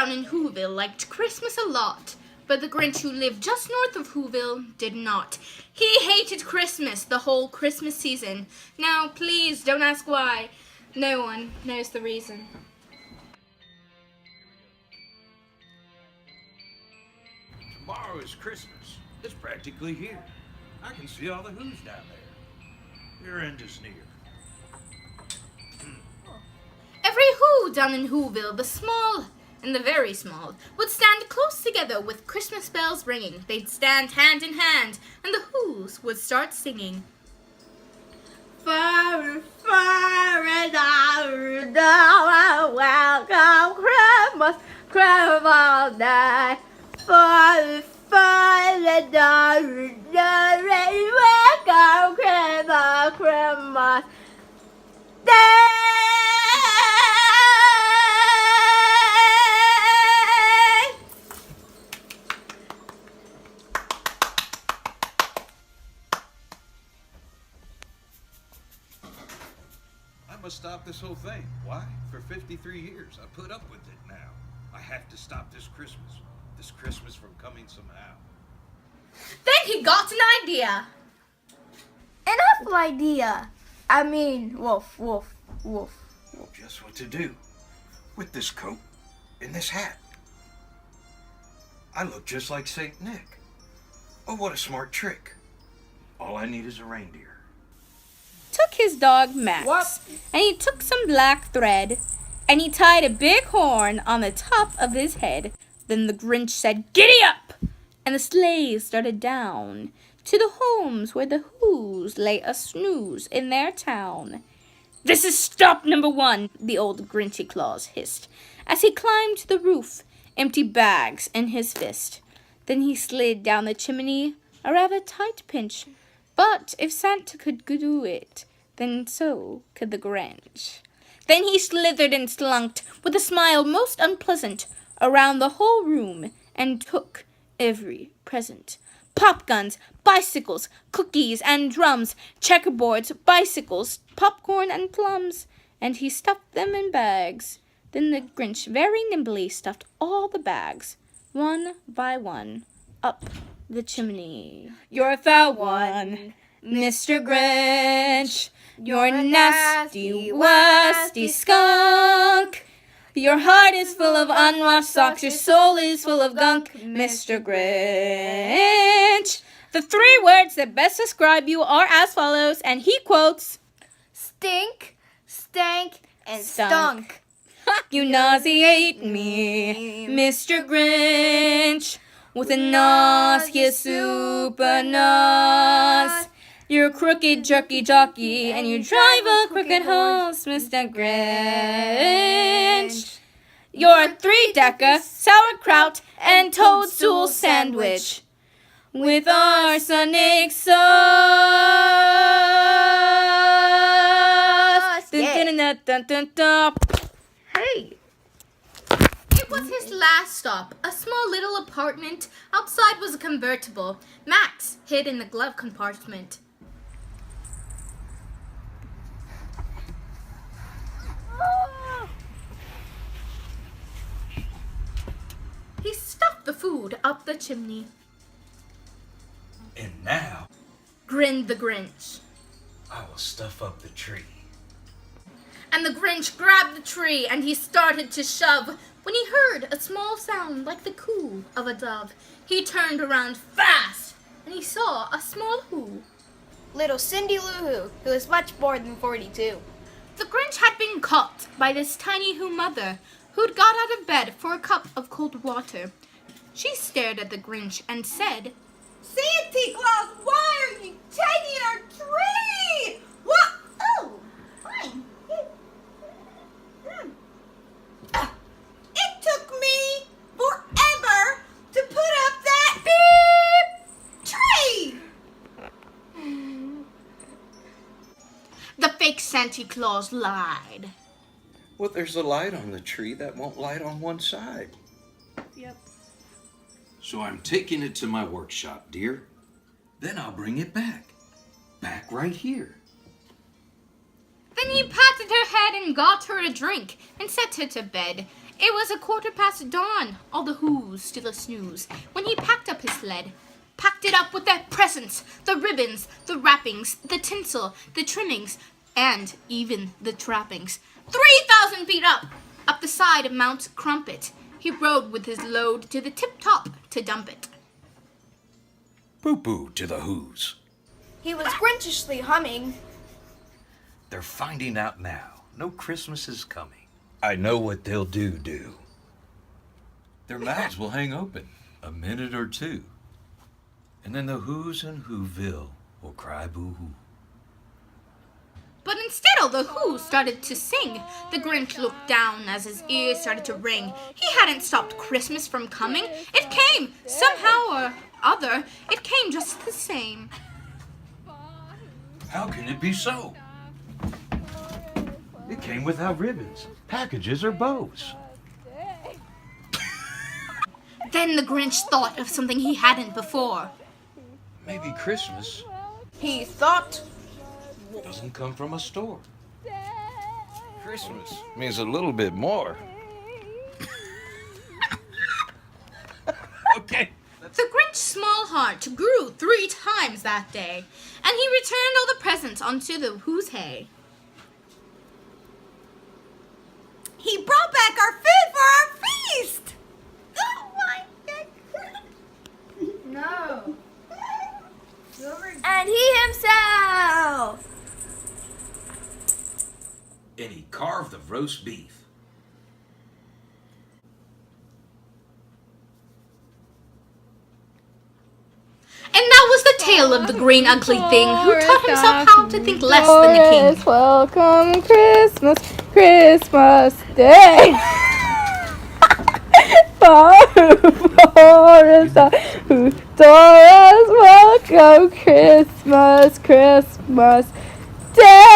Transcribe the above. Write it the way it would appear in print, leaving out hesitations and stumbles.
down in Whoville liked Christmas a lot, but the Grinch who lived just north of Whoville did not. He hated Christmas the whole Christmas season. Now, please don't ask why. No one knows the reason. Tomorrow is Christmas. It's practically here. I can see all the Who's down there. Your end is near. Every Who down in Whoville, the small and the very small, would stand close together with Christmas bells ringing. They'd stand hand in hand, and the Who's would start singing. Far, far and welcome Christmas, Christmas Day. Far, far and welcome Christmas, Christmas Day. I must stop this whole thing. Why? For 53 years, I put up with it now. I have to stop this Christmas from coming somehow. Then he got an idea. An awful idea. I mean, woof, woof, woof. Just what to do with this coat and this hat. I look just like Saint Nick. Oh, what a smart trick. All I need is a reindeer. Took his dog Max, What? and he took some black thread, and he tied a big horn on the top of his head. Then the Grinch said, "Giddy up!" And the sleigh started down to the homes where the Who's lay a snooze in their town. "This is stop number one," the old Grinchy Claus hissed, as he climbed to the roof, empty bags in his fist. Then he slid down the chimney, a rather tight pinch. But if Santa could do it, then so could the Grinch. Then he slithered and slunked, with a smile most unpleasant, around the whole room, and took every present. Pop guns, bicycles, cookies and drums, checkerboards, bicycles, popcorn and plums, and he stuffed them in bags. Then the Grinch very nimbly stuffed all the bags, one by one, up the chimney. "You're a foul one, Mr. Grinch. You're a nasty, wasty skunk. Your heart is full of unwashed socks. Your soul is full of gunk, Mr. Grinch." The 3 words that best describe you are as follows, and he quotes, Stink, stank, and Stunk. stunk. "You nauseate me, Mr. Grinch, with a nauseous super nos. You're a crooked jerky jockey, and you drive a crooked horse, Mr. Grinch. You're a 3-decker, sauerkraut, and toadstool sandwich, with arsenic sauce." Dun-dun-dun-dun-dun-dun. Hey. It was his last stop, a small little apartment. Outside was a convertible. Max hid in the glove compartment. He stuffed the food up the chimney. And now, Grinned the Grinch. I will stuff up the tree. And the Grinch grabbed the tree and he started to shove. When he heard a small sound like the coo of a dove, he turned around fast and he saw a small Who. Little Cindy Lou Who, who is much more than 42. The Grinch had been caught by this tiny Who mother who'd got out of bed for a cup of cold water. She stared at the Grinch and said, Santa Claus, why are you taking our tree? What? Oh, fine. It took me forever to put up that beep tree. The fake Santa Claus lied. Well, there's a light on the tree that won't light on one side. Yep. So I'm taking it to my workshop, dear. Then I'll bring it back. Back right here. Then he patted her head and got her a drink and set her to bed. It was dawn, all the Who's still a snooze, when he packed up his sled. Packed it up with their presents, the ribbons, the wrappings, the tinsel, the trimmings, and even the trappings. 3,000 feet up the side of Mount Crumpet, he rode with his load to the tip-top to dump it. Poo-poo to the Who's. He was grinchishly humming. They're finding out now. No Christmas is coming. I know what they'll do. Their mouths will hang open a minute or two. And then the Who's in Whoville will cry boo-hoo. But instead all the Who started to sing. The Grinch looked down as his ears started to ring. He hadn't stopped Christmas from coming. It came, somehow or other, it came just the same. How can it be so? It came without ribbons, packages, or bows. Then the Grinch thought of something he hadn't before. Maybe Christmas He thought. doesn't come from a store. Christmas means a little bit more. Okay. The Grinch's small heart grew 3 times that day, and he returned all the presents onto the Who's hay. He brought back our food for our feast. Oh my God. No. And he himself. And he carved the roast beef. And that was the tale of the green ugly thing who taught himself how to think less than the king. Welcome Christmas, Christmas Day. Doris, welcome Christmas, Christmas Day.